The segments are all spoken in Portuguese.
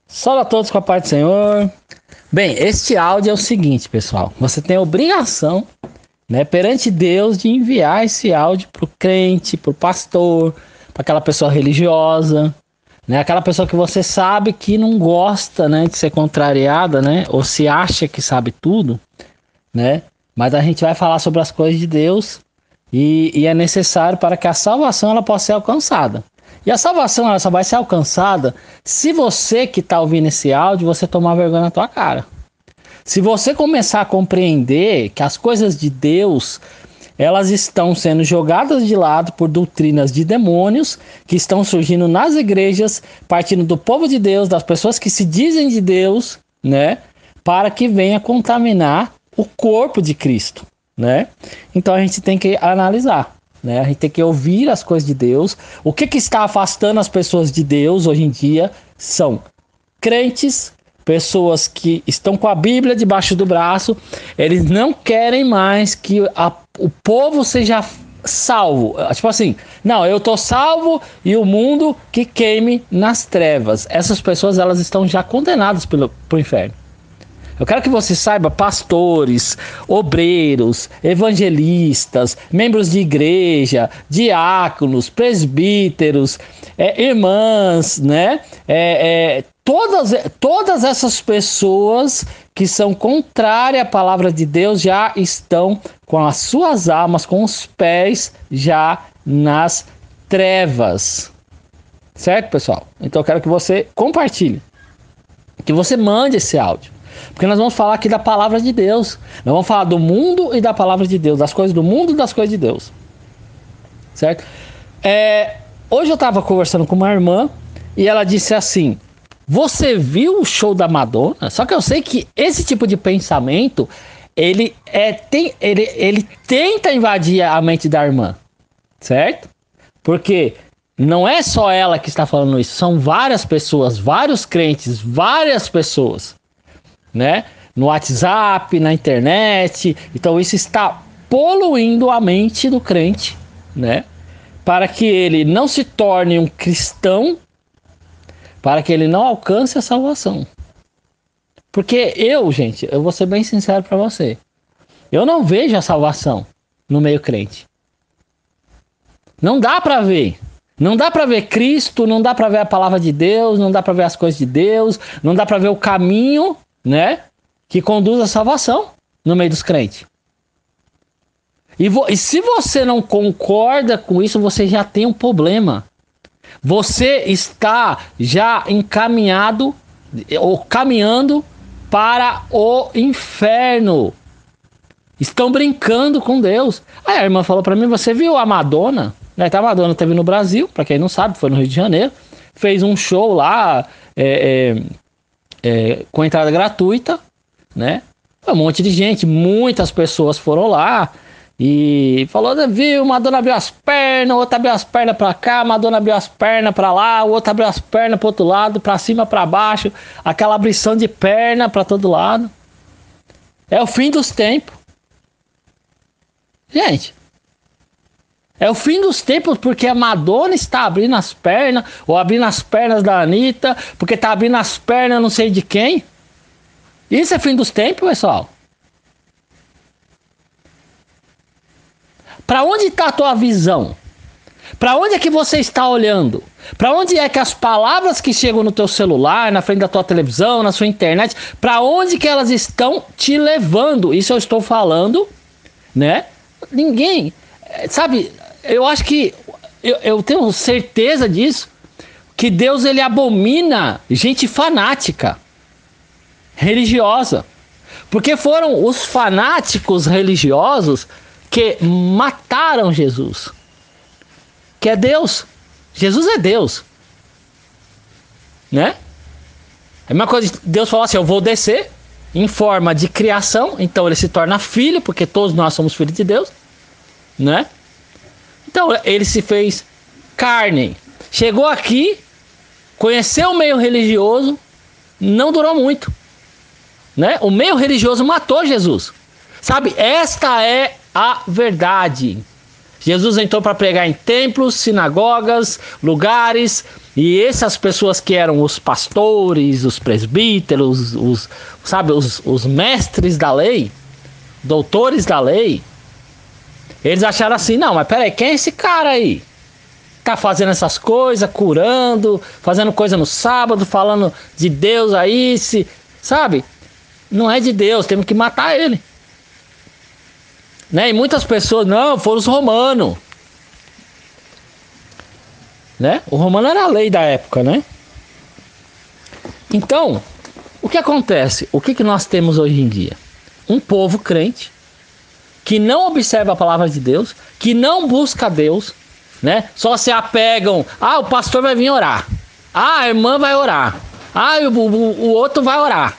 Salve a todos com a paz do Senhor. Bem, este áudio é o seguinte, pessoal. Você tem a obrigação, perante Deus, de enviar esse áudio para o crente, para o pastor, para aquela pessoa religiosa, aquela pessoa que você sabe que não gosta, de ser contrariada, ou se acha que sabe tudo, Mas a gente vai falar sobre as coisas de Deus e é necessário para que a salvação ela possa ser alcançada. E a salvação ela só vai ser alcançada se você que está ouvindo esse áudio, você tomar vergonha na tua cara. Se você começar a compreender que as coisas de Deus, elas estão sendo jogadas de lado por doutrinas de demônios que estão surgindo nas igrejas, partindo do povo de Deus, das pessoas que se dizem de Deus, para que venha contaminar o corpo de Cristo, Então a gente tem que analisar. A gente tem que ouvir as coisas de Deus. O que está afastando as pessoas de Deus hoje em dia são crentes, pessoas que estão com a Bíblia debaixo do braço. Eles não querem mais que o povo seja salvo. Tipo assim, não, eu tô salvo e o mundo que queime nas trevas. Essas pessoas elas estão já condenadas pro inferno. Eu quero que você saiba, pastores, obreiros, evangelistas, membros de igreja, diáconos, presbíteros, irmãs, todas essas pessoas que são contrárias à palavra de Deus já estão com as suas almas, com os pés já nas trevas. Certo, pessoal? Então eu quero que você compartilhe, que você mande esse áudio. Porque nós vamos falar aqui da palavra de Deus. Nós vamos falar do mundo e da palavra de Deus. Das coisas do mundo e das coisas de Deus. Certo? Hoje eu estava conversando com uma irmã e ela disse assim: você viu o show da Madonna? Só que eu sei que esse tipo de pensamento ele tenta invadir a mente da irmã. Certo? Porque não é só ela que está falando isso. São várias pessoas, vários crentes, várias pessoas. No WhatsApp, na internet. Então isso está poluindo a mente do crente, para que ele não se torne um cristão, para que ele não alcance a salvação. Porque eu vou ser bem sincero para você, eu não vejo a salvação no meio crente. Não dá para ver. Não dá para ver Cristo, não dá para ver a palavra de Deus, não dá para ver as coisas de Deus, não dá para ver o caminho que conduz à salvação no meio dos crentes. E se você não concorda com isso, você já tem um problema. Você está já encaminhado ou caminhando para o inferno. Estão brincando com Deus. Aí a irmã falou para mim: você viu a Madonna? A Madonna esteve no Brasil, para quem não sabe, foi no Rio de Janeiro, fez um show lá com entrada gratuita, Um monte de gente, muitas pessoas foram lá e falou: viu, Madonna abriu as pernas, outra abriu as pernas pra cá, Madonna abriu as pernas pra lá, outra abriu as pernas pro outro lado, pra cima, pra baixo, aquela abrição de perna pra todo lado. É o fim dos tempos. Gente, é o fim dos tempos porque a Madonna está abrindo as pernas, ou abrindo as pernas da Anitta, porque está abrindo as pernas não sei de quem. Isso é fim dos tempos, pessoal. Para onde está a tua visão? Para onde é que você está olhando? Para onde é que as palavras que chegam no teu celular, na frente da tua televisão, na sua internet, para onde que elas estão te levando? Isso eu estou falando, Ninguém, sabe, eu acho que, eu tenho certeza disso, que Deus ele abomina gente fanática, religiosa. Porque foram os fanáticos religiosos que mataram Jesus. Que é Deus. Jesus é Deus. É a mesma coisa, Deus falou assim: eu vou descer em forma de criação. Então ele se torna filho, porque todos nós somos filhos de Deus. Então ele se fez carne. Chegou aqui, conheceu o meio religioso, não durou muito. O meio religioso matou Jesus. Sabe, esta é a verdade. Jesus entrou para pregar em templos, sinagogas, lugares E essas pessoas que eram os pastores, os presbíteros, os mestres da lei, doutores da lei, eles acharam assim, não, mas peraí, quem é esse cara aí? Tá fazendo essas coisas, curando, fazendo coisa no sábado, falando de Deus aí, sabe? Não é de Deus, temos que matar ele. Né? E muitas pessoas, não, foram os romanos. Né? O romano era a lei da época, né? Então, o que acontece? O que nós temos hoje em dia? Um povo crente, que não observa a palavra de Deus, que não busca Deus, né? Só se apegam, o pastor vai vir orar, a irmã vai orar, o outro vai orar,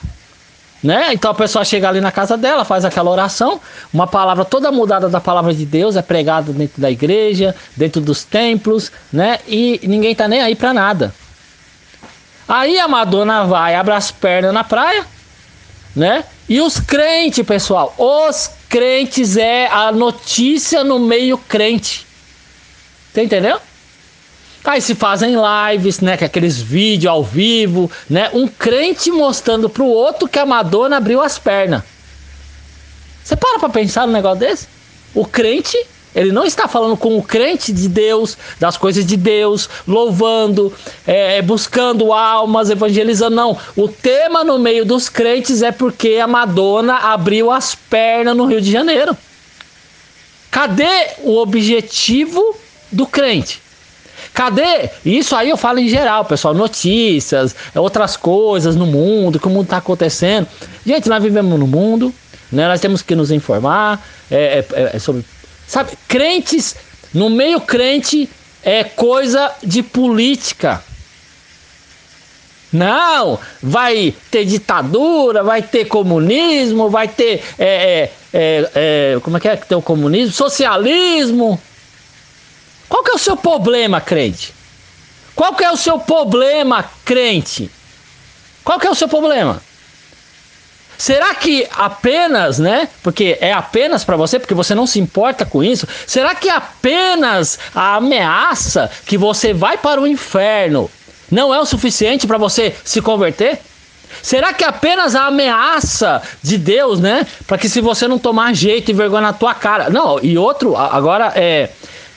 né? Então a pessoa chega ali na casa dela, faz aquela oração, uma palavra toda mudada da palavra de Deus é pregada dentro da igreja, dentro dos templos, né? E ninguém tá nem aí pra nada. Aí a Madonna vai, abre as pernas na praia, né? E os crentes, pessoal, os crentes é a notícia no meio crente. Você entendeu? Aí se fazem lives, né? Que é aqueles vídeos ao vivo, né? Um crente mostrando pro outro que a Madonna abriu as pernas. Você para pra pensar num negócio desse? O crente, ele não está falando com o crente de Deus, das coisas de Deus, louvando, buscando almas, evangelizando, não. O tema no meio dos crentes é porque a Madonna abriu as pernas no Rio de Janeiro. Cadê o objetivo do crente? Cadê? Isso aí eu falo em geral, pessoal, notícias, outras coisas no mundo, que o mundo está acontecendo. Gente, nós vivemos no mundo, né? Nós temos que nos informar sobre... Sabe, crentes, no meio crente é coisa de política. Não, vai ter ditadura, vai ter comunismo, vai ter, como é que tem o comunismo? Socialismo. Qual que é o seu problema, crente? Qual que é o seu problema, crente? Qual que é o seu problema? Será que apenas, né? Porque é apenas para você, porque você não se importa com isso. Será que apenas a ameaça que você vai para o inferno não é o suficiente para você se converter? Será que apenas a ameaça de Deus, né? Para que se você não tomar jeito e vergonha na tua cara. Não, e outro, agora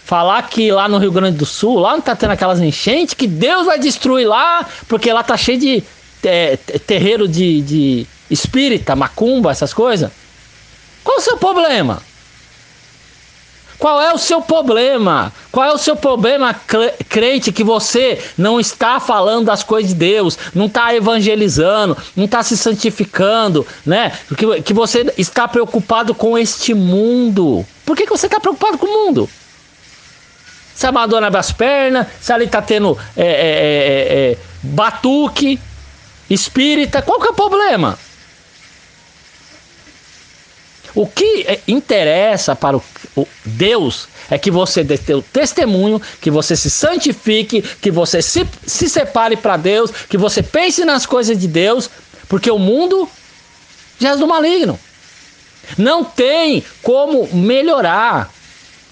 falar que lá no Rio Grande do Sul, lá não tá tendo aquelas enchentes, que Deus vai destruir lá, porque lá tá cheio de terreiro de espírita, macumba, essas coisas. Qual o seu problema? Qual é o seu problema? Qual é o seu problema, crente, que você não está falando das coisas de Deus, não está evangelizando, não está se santificando, né? Que você está preocupado com este mundo. Por que você está preocupado com o mundo? Se a Madonna abre as pernas, se ali está tendo batuque, espírita, qual que é o problema? O que interessa para o Deus é que você dê teu testemunho, que você se santifique, que você se separe para Deus, que você pense nas coisas de Deus, porque o mundo já é do maligno. Não tem como melhorar.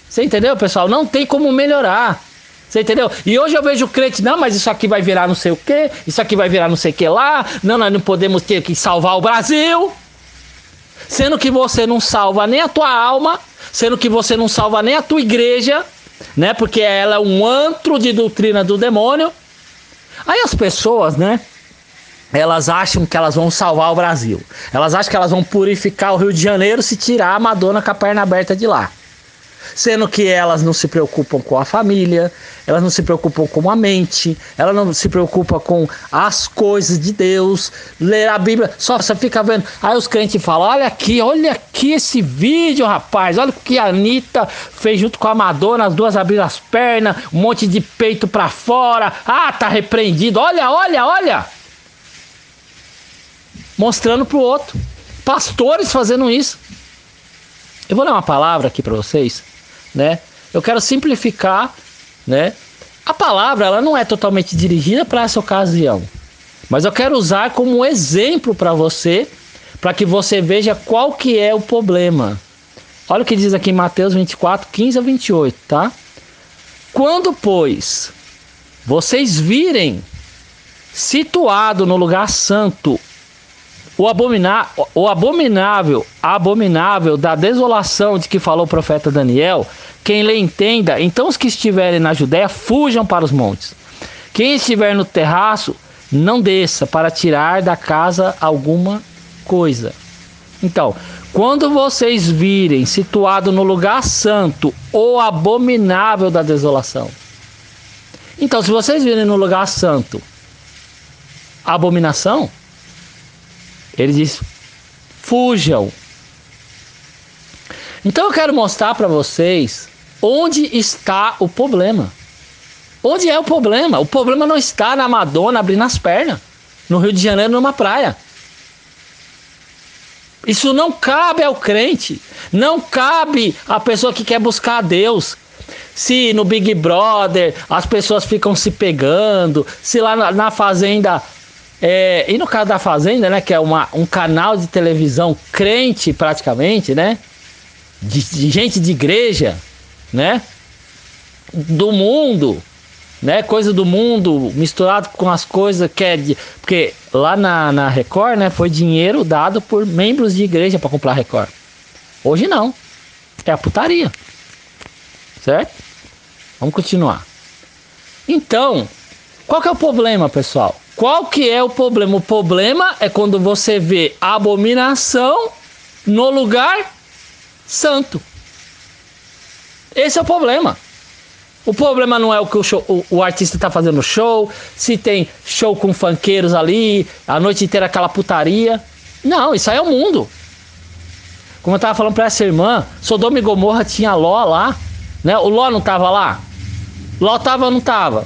Você entendeu, pessoal? Não tem como melhorar. Você entendeu? E hoje eu vejo o crente, não, mas isso aqui vai virar não sei o quê, isso aqui vai virar não sei o que lá, não, nós não podemos ter que salvar o Brasil. Sendo que você não salva nem a tua alma, sendo que você não salva nem a tua igreja, né? Porque ela é um antro de doutrina do demônio. Aí as pessoas, né? Elas acham que elas vão salvar o Brasil. Elas acham que elas vão purificar o Rio de Janeiro se tirar a Madonna com a perna aberta de lá. Sendo que elas não se preocupam com a família, elas não se preocupam com a mente, elas não se preocupam com as coisas de Deus, ler a Bíblia, só você fica vendo. Aí os crentes falam, olha aqui esse vídeo, rapaz, olha o que a Anitta fez junto com a Madonna, as duas abriram as pernas, um monte de peito pra fora, tá repreendido, olha. Mostrando pro outro, pastores fazendo isso. Eu vou ler uma palavra aqui para vocês, né? Eu quero simplificar, né? A palavra, ela não é totalmente dirigida para essa ocasião, mas eu quero usar como um exemplo para você, para que você veja qual que é o problema. Olha o que diz aqui em Mateus 24, 15 a 28, tá? Quando, pois, vocês virem situado no lugar santo o abominável da desolação de que falou o profeta Daniel, quem lhe entenda, então os que estiverem na Judéia fujam para os montes. Quem estiver no terraço, não desça para tirar da casa alguma coisa. Então, quando vocês virem situado no lugar santo o abominável da desolação. Então, se vocês virem no lugar santo a abominação, ele diz, fujam. Então eu quero mostrar para vocês onde está o problema. Onde é o problema? O problema não está na Madonna abrindo as pernas, no Rio de Janeiro, numa praia. Isso não cabe ao crente, não cabe à pessoa que quer buscar a Deus. Se no Big Brother as pessoas ficam se pegando, se lá na Fazenda... e no caso da Fazenda, né, que é um canal de televisão crente praticamente, né, de gente de igreja, né, do mundo, né, coisa do mundo misturado com as coisas que é porque lá na Record, né, foi dinheiro dado por membros de igreja para comprar Record. Hoje não, é a putaria, certo? Vamos continuar. Então, qual que é o problema, pessoal? Qual que é o problema? O problema é quando você vê abominação no lugar santo. Esse é o problema. O problema não é o que o artista está fazendo show, se tem show com funkeiros ali, a noite inteira aquela putaria. Não, isso aí é o mundo. Como eu estava falando para essa irmã, Sodoma e Gomorra tinha Ló lá, né? O Ló não estava lá? Ló estava ou não estava?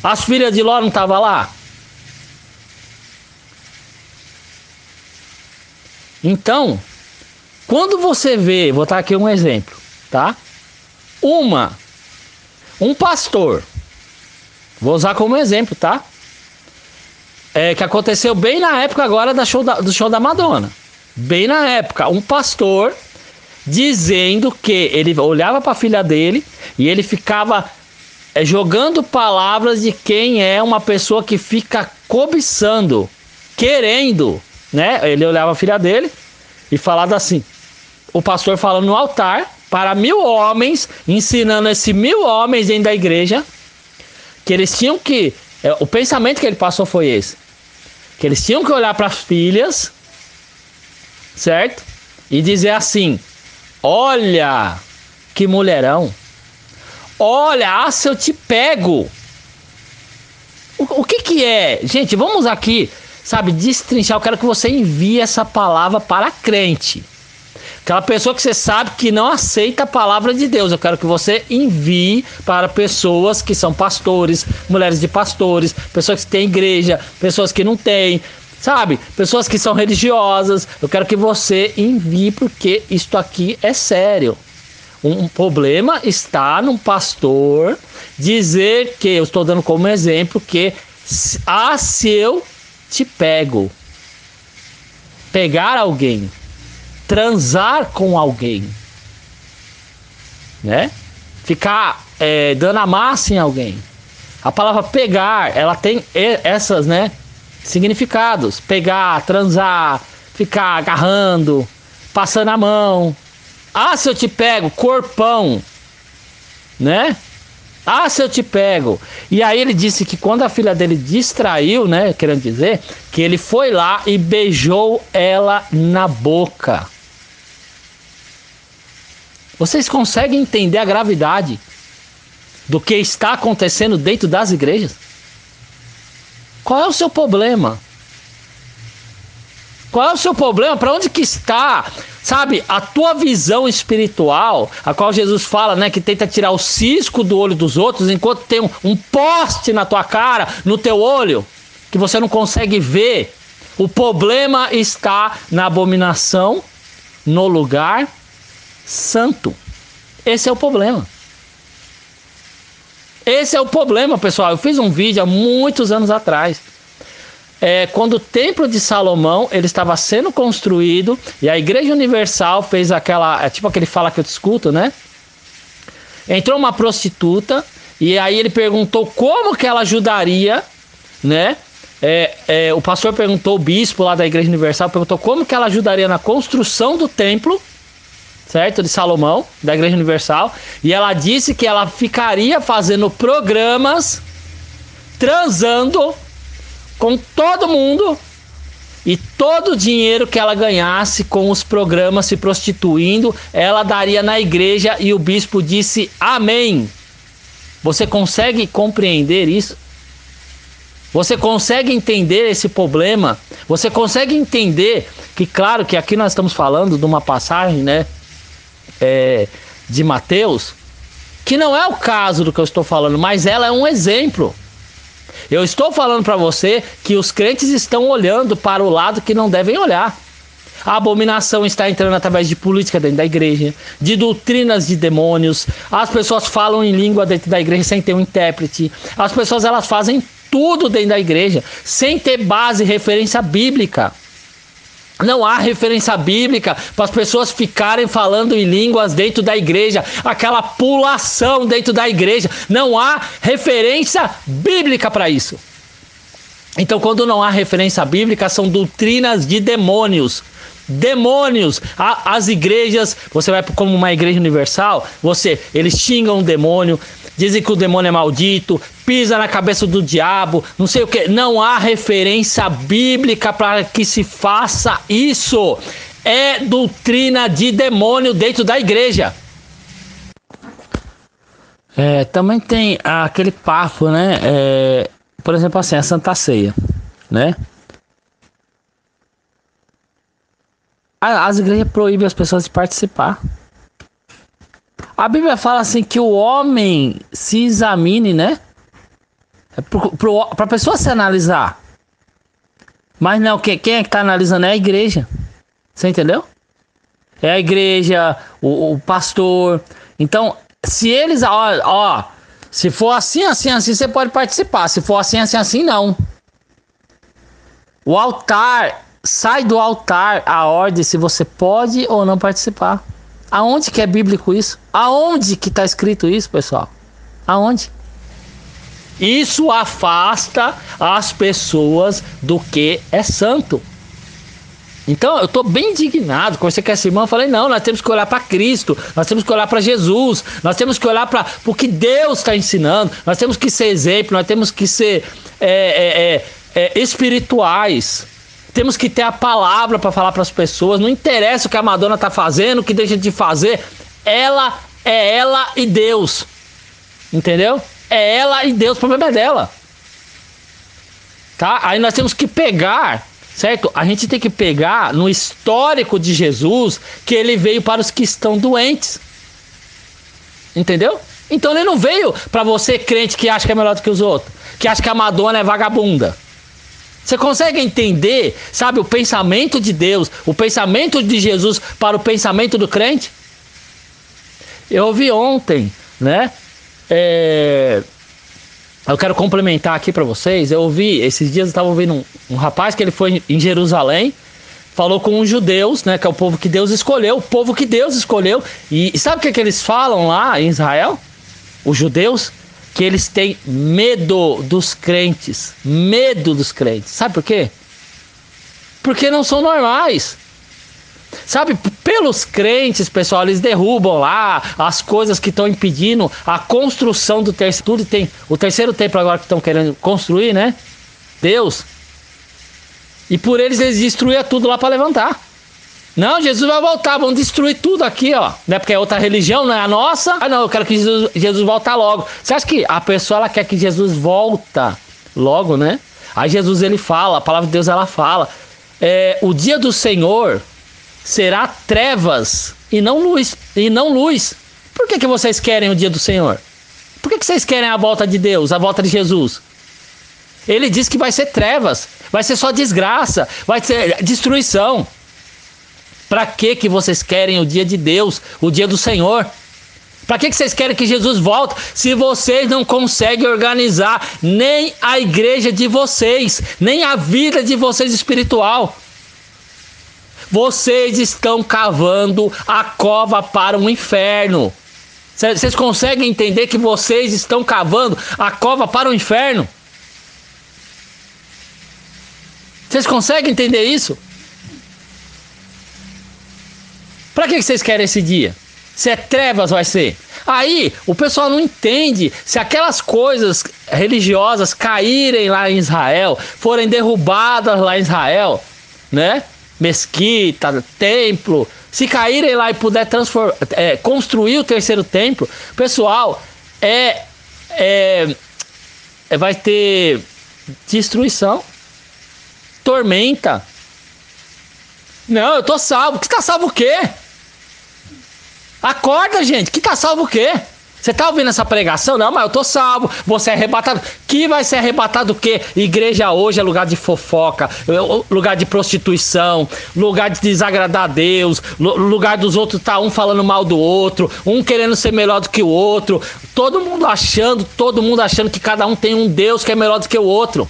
As filhas de Ló não estavam lá? Então, quando você vê, vou dar aqui um exemplo, tá? Um pastor, vou usar como exemplo, tá? Que aconteceu bem na época agora do show da Madonna. Bem na época, um pastor dizendo que ele olhava para a filha dele e ele ficava jogando palavras de quem é uma pessoa que fica cobiçando, querendo, né? Ele olhava a filha dele e falava assim, o pastor falando no altar para 1000 homens, ensinando esses 1000 homens dentro da igreja, que eles tinham que, o pensamento que ele passou foi esse, que eles tinham que olhar para as filhas, certo? E dizer assim, olha que mulherão, olha, se eu te pego. O que é? Gente, vamos aqui, sabe, destrinchar. Eu quero que você envie essa palavra para crente. Aquela pessoa que você sabe que não aceita a palavra de Deus. Eu quero que você envie para pessoas que são pastores, mulheres de pastores, pessoas que têm igreja, pessoas que não têm, sabe? Pessoas que são religiosas. Eu quero que você envie, porque isto aqui é sério. Um problema está num pastor dizer que, eu estou dando como exemplo, que se eu te pego, pegar alguém, transar com alguém, né? Ficar dando a massa em alguém. A palavra pegar, ela tem essas, né, significados. Pegar, transar, ficar agarrando, passando a mão. Se eu te pego, corpão, né? Se eu te pego. E aí ele disse que quando a filha dele distraiu, né, querendo dizer, que ele foi lá e beijou ela na boca. Vocês conseguem entender a gravidade do que está acontecendo dentro das igrejas? Qual é o seu problema? Qual é o seu problema? Para onde que está, sabe, a tua visão espiritual, a qual Jesus fala, né, que tenta tirar o cisco do olho dos outros, enquanto tem um poste na tua cara, no teu olho, que você não consegue ver. O problema está na abominação, no lugar santo. Esse é o problema. Esse é o problema, pessoal. Eu fiz um vídeo há muitos anos atrás. Quando o Templo de Salomão ele estava sendo construído e a Igreja Universal fez aquela, tipo aquele fala que eu te escuto, né? Entrou uma prostituta E aí ele perguntou como que ela ajudaria, né? O pastor perguntou, o bispo lá da Igreja Universal perguntou como que ela ajudaria na construção do templo, certo? De Salomão, da Igreja Universal. E ela disse que ela ficaria fazendo programas, transando com todo mundo, e todo o dinheiro que ela ganhasse com os programas se prostituindo, ela daria na igreja. E o bispo disse amém. Você consegue compreender isso? Você consegue entender esse problema? Você consegue entender que, claro, que aqui nós estamos falando de uma passagem, né, de Mateus, que não é o caso do que eu estou falando, mas ela é um exemplo. Eu estou falando para você que os crentes estão olhando para o lado que não devem olhar. A abominação está entrando através de política dentro da igreja, de doutrinas de demônios. As pessoas falam em língua dentro da igreja sem ter um intérprete. As pessoas, elas fazem tudo dentro da igreja sem ter base, referência bíblica. Não há referência bíblica para as pessoas ficarem falando em línguas dentro da igreja, aquela pulação dentro da igreja. Não há referência bíblica para isso. Então, quando não há referência bíblica, são doutrinas de demônios. Demônios. As igrejas, você vai como uma igreja universal, eles xingam o demônio, dizem que o demônio é maldito, pisa na cabeça do diabo, não sei o que. Não há referência bíblica para que se faça isso. É doutrina de demônio dentro da igreja. Também tem aquele papo, né? Por exemplo, assim, a Santa Ceia, né? As igrejas proíbem as pessoas de participar. A Bíblia fala assim que o homem se examine, né? Para a pessoa se analisar. Mas não, quem é que está analisando é a igreja. Você entendeu? É a igreja, o pastor. Então, se eles, se for assim, você pode participar. Se for assim, não. O altar, sai do altar a ordem se você pode ou não participar. Aonde que é bíblico isso? Aonde que está escrito isso, pessoal? Aonde? Isso afasta as pessoas do que é santo. Então, eu estou bem indignado. Conversei com essa irmã, falei, não, nós temos que olhar para Cristo, nós temos que olhar para Jesus, nós temos que olhar para o que Deus está ensinando, nós temos que ser exemplo, nós temos que ser espirituais. Temos que ter a palavra para falar para as pessoas. Não interessa o que a Madonna está fazendo, o que deixa de fazer. Ela é ela e Deus. Entendeu? É ela e Deus, o problema é dela. Tá? Aí nós temos que pegar, certo? A gente tem que pegar no histórico de Jesus que ele veio para os que estão doentes. Entendeu? Então ele não veio para você, crente, que acha que é melhor do que os outros, que acha que a Madonna é vagabunda. Você consegue entender, sabe, o pensamento de Deus, o pensamento de Jesus para o pensamento do crente? Eu ouvi ontem, né? Eu quero complementar aqui para vocês. Eu ouvi, esses dias eu estava ouvindo um rapaz que ele foi em Jerusalém, falou com os judeus, né? Que é o povo que Deus escolheu, o povo que Deus escolheu. E sabe o que eles falam lá em Israel? Os judeus? Que eles têm medo dos crentes. Medo dos crentes. Sabe por quê? Porque não são normais. Sabe, pelos crentes, pessoal, eles derrubam lá as coisas que estão impedindo a construção do terceiro. Tudo tem o terceiro templo agora que estão querendo construir, né? Deus. E por eles destruíam tudo lá para levantar. Não, Jesus vai voltar, vamos destruir tudo aqui, ó. Não é porque é outra religião, não é a nossa. Ah, não, eu quero que Jesus volte logo. Você acha que a pessoa ela quer que Jesus volta logo, né? Aí Jesus ele fala, a palavra de Deus ela fala, o dia do Senhor será trevas e não luz. Por que vocês querem o dia do Senhor? Por que vocês querem a volta de Deus, a volta de Jesus? Ele diz que vai ser trevas, vai ser só desgraça, vai ser destruição. Para que vocês querem o dia de Deus, o dia do Senhor? Para que vocês querem que Jesus volte se vocês não conseguem organizar nem a igreja de vocês, nem a vida de vocês espiritual? Vocês estão cavando a cova para o inferno. Vocês conseguem entender que vocês estão cavando a cova para o inferno? Vocês conseguem entender isso? Para que vocês querem esse dia? Se é trevas vai ser. Aí o pessoal não entende. Se aquelas coisas religiosas caírem lá em Israel, forem derrubadas lá em Israel, né? Mesquita, templo, se caírem lá e puder construir o terceiro templo, pessoal, vai ter destruição, tormenta. Não, eu tô salvo. Que tá salvo o quê? Acorda, gente. Que tá salvo o quê? Você tá ouvindo essa pregação? Não, mas eu tô salvo. Você é arrebatado. Que vai ser arrebatado o quê? Igreja hoje é lugar de fofoca, lugar de prostituição, lugar de desagradar a Deus, lugar dos outros tá um falando mal do outro, um querendo ser melhor do que o outro, todo mundo achando que cada um tem um Deus que é melhor do que o outro.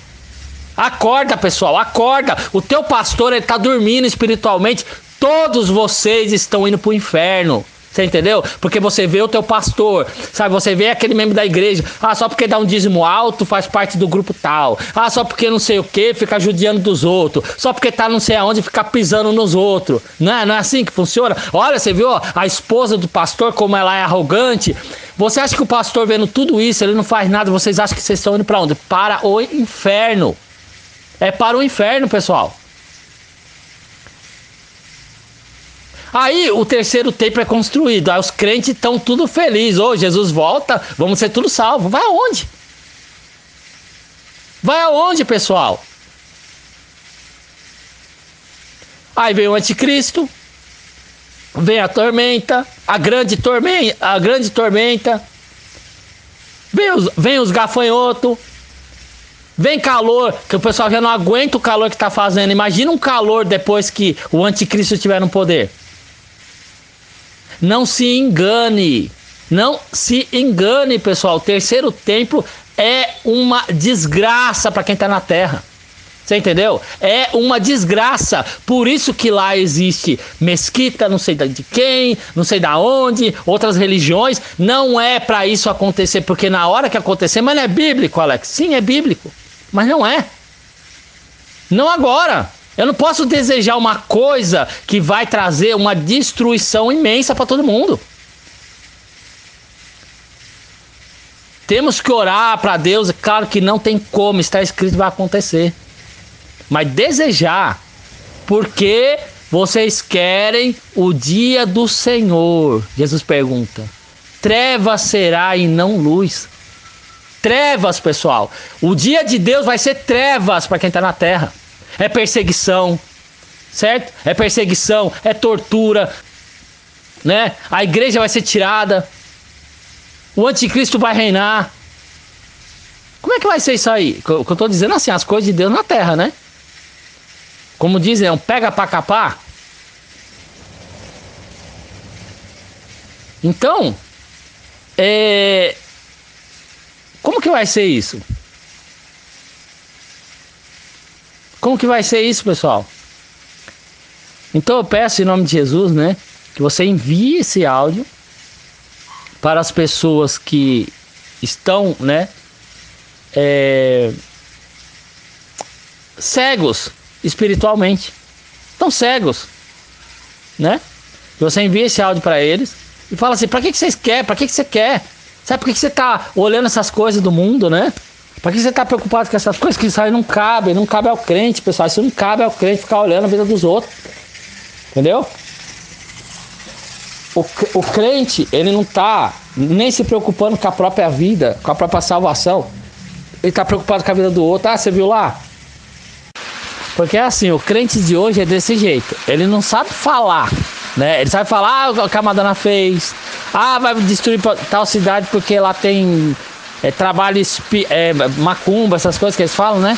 Acorda, pessoal, acorda. O teu pastor, ele tá dormindo espiritualmente. Todos vocês estão indo pro inferno. Você entendeu? Porque você vê o teu pastor, sabe? Você vê aquele membro da igreja. Ah, só porque dá um dízimo alto, faz parte do grupo tal. Ah, só porque não sei o que, fica judiando dos outros. Só porque tá não sei aonde, fica pisando nos outros. Não é assim que funciona? Olha, você viu a esposa do pastor, como ela é arrogante. Você acha que o pastor vendo tudo isso, ele não faz nada? Vocês acham que vocês estão indo pra onde? Para o inferno. É para o inferno, pessoal. Aí o terceiro templo é construído. Aí os crentes estão tudo felizes. Ô, Jesus volta, vamos ser tudo salvos. Vai aonde? Vai aonde, pessoal? Aí vem o anticristo. Vem a tormenta. A grande tormenta. Vem os gafanhotos. Vem calor, que o pessoal já não aguenta o calor que está fazendo. Imagina um calor depois que o anticristo estiver no poder. Não se engane, pessoal. O terceiro templo é uma desgraça para quem está na terra. Você entendeu? É uma desgraça. Por isso que lá existe mesquita, não sei de quem, não sei da onde, outras religiões. Não é para isso acontecer, porque na hora que acontecer, mas não é bíblico, Alex. Sim, é bíblico, mas não é. Não agora. Eu não posso desejar uma coisa que vai trazer uma destruição imensa para todo mundo. Temos que orar para Deus, é claro que não tem como, está escrito, vai acontecer. Mas desejar, porque vocês querem o dia do Senhor. Jesus pergunta: trevas será e não luz. Trevas, pessoal. O dia de Deus vai ser trevas para quem está na terra. É perseguição, certo? É perseguição, é tortura, né? A igreja vai ser tirada. O anticristo vai reinar. Como é que vai ser isso aí? O que eu estou dizendo assim, as coisas de Deus na terra, né? Como dizem, é um pega pra capar. Então, como que vai ser isso? Como que vai ser isso, pessoal? Então eu peço em nome de Jesus, né, que você envie esse áudio para as pessoas que estão, né, cegos espiritualmente. Estão cegos, né? Que você envie esse áudio para eles e fala assim: para que vocês querem? Para que você quer? Sabe por que você está olhando essas coisas do mundo, né? Para que você está preocupado com essas coisas que isso aí não cabe ao crente, pessoal. Isso não cabe ao crente ficar olhando a vida dos outros. Entendeu? O crente, ele não está nem se preocupando com a própria vida, com a própria salvação. Ele está preocupado com a vida do outro. Ah, você viu lá? Porque é assim, o crente de hoje é desse jeito. Ele não sabe falar, né? Ele sabe falar o que a Madonna fez. Ah, vai destruir tal cidade porque lá tem... trabalho macumba, essas coisas que eles falam, né?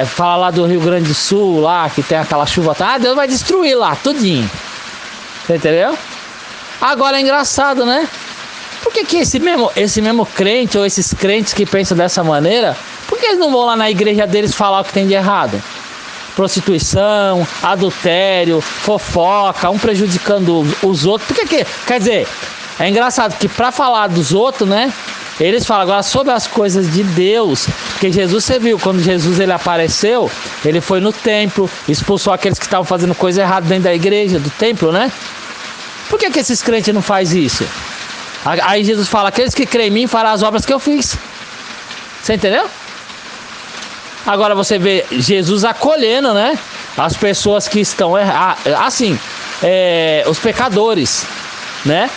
Fala lá do Rio Grande do Sul, lá que tem aquela chuva. Ah, Deus vai destruir lá, tudinho. Você entendeu? Agora é engraçado, né? Por que esse mesmo crente, ou esses crentes que pensam dessa maneira, por que eles não vão lá na igreja deles falar o que tem de errado? Prostituição, adultério, fofoca, um prejudicando os outros. Por que quer dizer, É engraçado que para falar dos outros, né? Eles falam agora sobre as coisas de Deus. Porque Jesus, você viu, quando Jesus ele apareceu, ele foi no templo, expulsou aqueles que estavam fazendo coisa errada dentro da igreja, do templo, né? Por que esses crentes não fazem isso? Aí Jesus fala, aqueles que creem em mim farão as obras que eu fiz. Você entendeu? Agora você vê Jesus acolhendo, né? As pessoas que estão assim, os pecadores, né?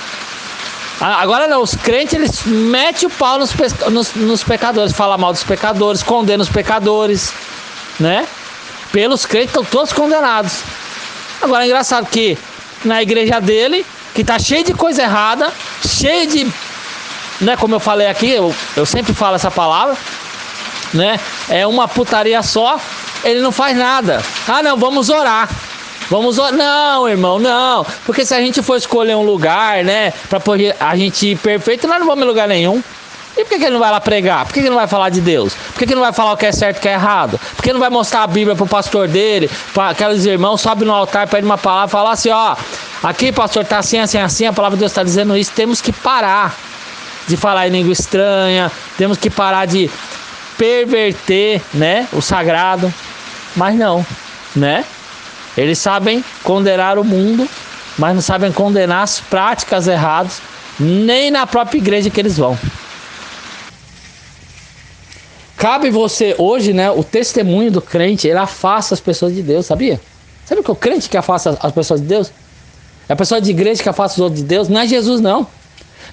Agora não, os crentes eles metem o pau nos pecadores, falam mal dos pecadores, condenam os pecadores, né? Pelos crentes estão todos condenados. Agora é engraçado que na igreja dele, que tá cheio de coisa errada, cheio de, né? Como eu falei aqui, eu sempre falo essa palavra, né? É uma putaria só, ele não faz nada. Ah não, vamos orar. Vamos orar. Não, irmão, não. Porque se a gente for escolher um lugar, né, pra poder a gente ir perfeito, nós não vamos em lugar nenhum. E por que ele não vai lá pregar? Por que ele não vai falar de Deus? Por que ele não vai falar o que é certo e o que é errado? Por que ele não vai mostrar a Bíblia pro pastor dele, para aqueles irmãos, sobe no altar, pede uma palavra, falar assim, ó, aqui pastor, tá assim, assim, assim, a palavra de Deus está dizendo isso, temos que parar de falar em língua estranha, temos que parar de perverter, né, o sagrado. Mas não, né? Eles sabem condenar o mundo, mas não sabem condenar as práticas erradas, nem na própria igreja que eles vão. Cabe você hoje, né? O testemunho do crente, ele afasta as pessoas de Deus, sabia? Sabe que é o crente que afasta as pessoas de Deus? É a pessoa de igreja que afasta os outros de Deus? Não é Jesus, não.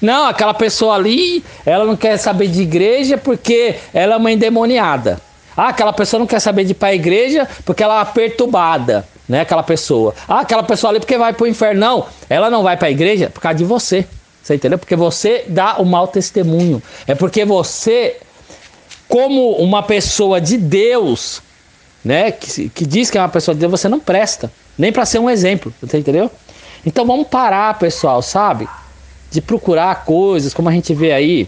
Não, aquela pessoa ali, ela não quer saber de igreja porque ela é uma endemoniada. Ah, aquela pessoa não quer saber de ir para a igreja porque ela é uma perturbada, né? Aquela pessoa. Ah, aquela pessoa ali porque vai para o inferno. Não, ela não vai para a igreja por causa de você. Você entendeu? Porque você dá o mau testemunho. É porque você, como uma pessoa de Deus, né? Que diz que é uma pessoa de Deus, você não presta. Nem para ser um exemplo. Você entendeu? Então vamos parar, pessoal, sabe? De procurar coisas, como a gente vê aí,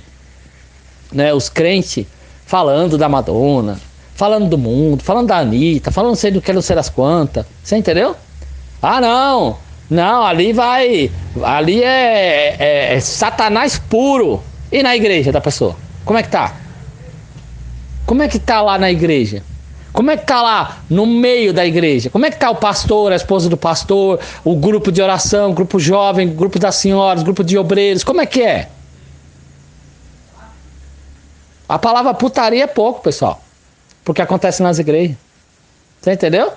né? Os crentes falando da Madonna, falando do mundo, falando da Anitta, falando não sei do que, não sei das quantas. Você entendeu? Ah, não. Não, ali vai... Ali é Satanás puro. E na igreja da pessoa? Como é que tá? Como é que tá lá na igreja? Como é que tá lá no meio da igreja? Como é que tá o pastor, a esposa do pastor, o grupo de oração, o grupo jovem, o grupo das senhoras, o grupo de obreiros? Como é que é? A palavra putaria é pouco, pessoal, porque acontece nas igrejas. Você entendeu?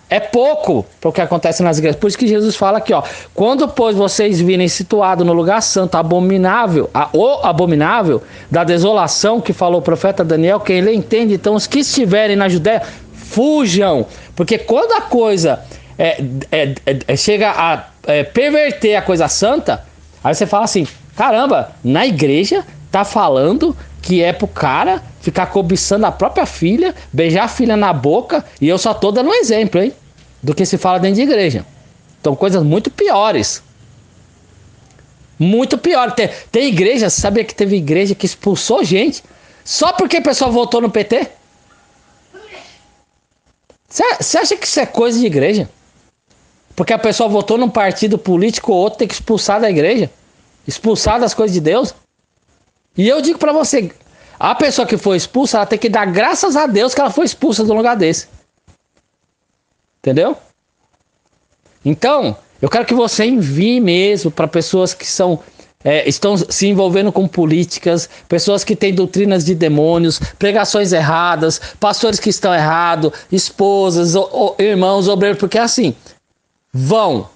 É pouco para o que acontece nas igrejas. Por isso que Jesus fala aqui, ó. Quando, pois, vocês virem situado no lugar santo, abominável, o abominável da desolação que falou o profeta Daniel, quem ele entende, então os que estiverem na Judéia, fujam. Porque quando a coisa chega a perverter a coisa santa, aí você fala assim, caramba, na igreja tá falando que é pro cara ficar cobiçando a própria filha, beijar a filha na boca, e eu só tô dando um exemplo, hein? Do que se fala dentro de igreja. Então, coisas muito piores. Muito pior. Tem igreja, você sabia que teve igreja que expulsou gente só porque o pessoal votou no PT? Você acha que isso é coisa de igreja? Porque a pessoa votou num partido político ou outro, tem que expulsar da igreja? Expulsar das coisas de Deus? E eu digo pra você, a pessoa que foi expulsa, ela tem que dar graças a Deus que ela foi expulsa de um lugar desse. Entendeu? Então, eu quero que você envie mesmo para pessoas que estão se envolvendo com políticas, pessoas que têm doutrinas de demônios, pregações erradas, pastores que estão errados, esposas, irmãos, obreiros, porque assim, vão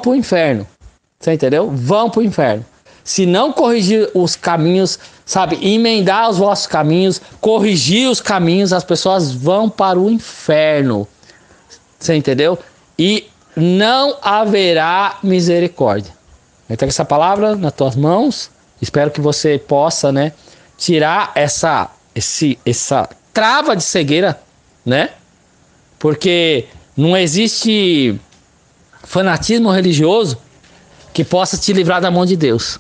pro inferno. Você entendeu? Vão pro inferno. Se não corrigir os caminhos, sabe, emendar os vossos caminhos, corrigir os caminhos, as pessoas vão para o inferno. Você entendeu? E não haverá misericórdia. Eu tenho essa palavra nas tuas mãos. Espero que você possa, né, tirar essa trava de cegueira, né? Porque não existe fanatismo religioso que possa te livrar da mão de Deus.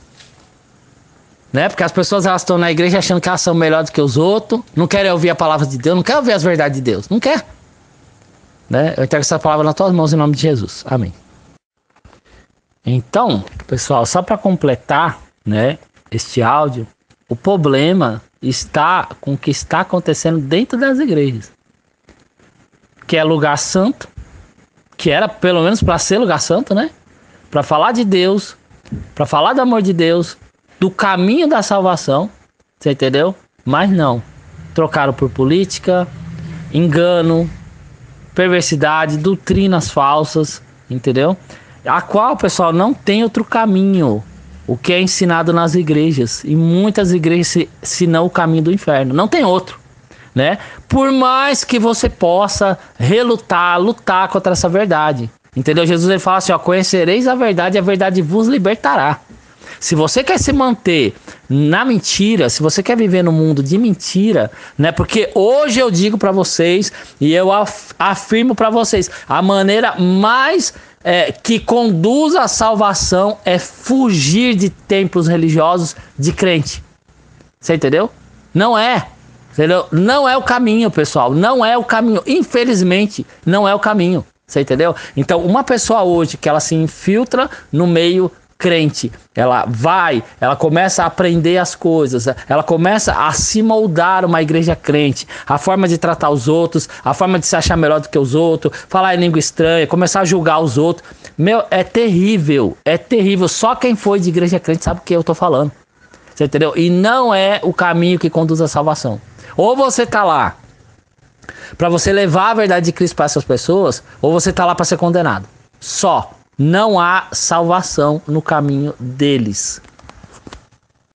Né? Porque as pessoas elas estão na igreja achando que elas são melhores do que os outros, não querem ouvir a palavra de Deus, não querem ouvir as verdades de Deus, não quer. Né? Eu entrego essa palavra nas tuas mãos em nome de Jesus. Amém. Então, pessoal, só para completar, né, este áudio, o problema está com o que está acontecendo dentro das igrejas, que é lugar santo, que era pelo menos para ser lugar santo, né? Para falar de Deus, para falar do amor de Deus, do caminho da salvação, você entendeu? Mas não, trocaram por política, engano, perversidade, doutrinas falsas, entendeu? A qual, pessoal, não tem outro caminho, o que é ensinado nas igrejas, e muitas igrejas ensinam o caminho do inferno, não tem outro, né? Por mais que você possa lutar contra essa verdade, entendeu? Jesus ele fala assim, ó, conhecereis a verdade vos libertará. Se você quer se manter na mentira, se você quer viver no mundo de mentira, né? Porque hoje eu digo para vocês e eu afirmo para vocês, a maneira mais que conduz à salvação é fugir de templos religiosos de crente. Você entendeu? Não é. Entendeu? Não é o caminho, pessoal. Não é o caminho. Infelizmente, não é o caminho. Você entendeu? Então, uma pessoa hoje que ela se infiltra no meio crente, ela começa a aprender as coisas, ela começa a se moldar uma igreja crente, a forma de tratar os outros, a forma de se achar melhor do que os outros, falar em língua estranha, começar a julgar os outros. Meu, é terrível, só quem foi de igreja crente sabe o que eu tô falando, você entendeu? E não é o caminho que conduz à salvação. Ou você tá lá para você levar a verdade de Cristo para essas pessoas, ou você tá lá para ser condenado. Só. Não há salvação no caminho deles.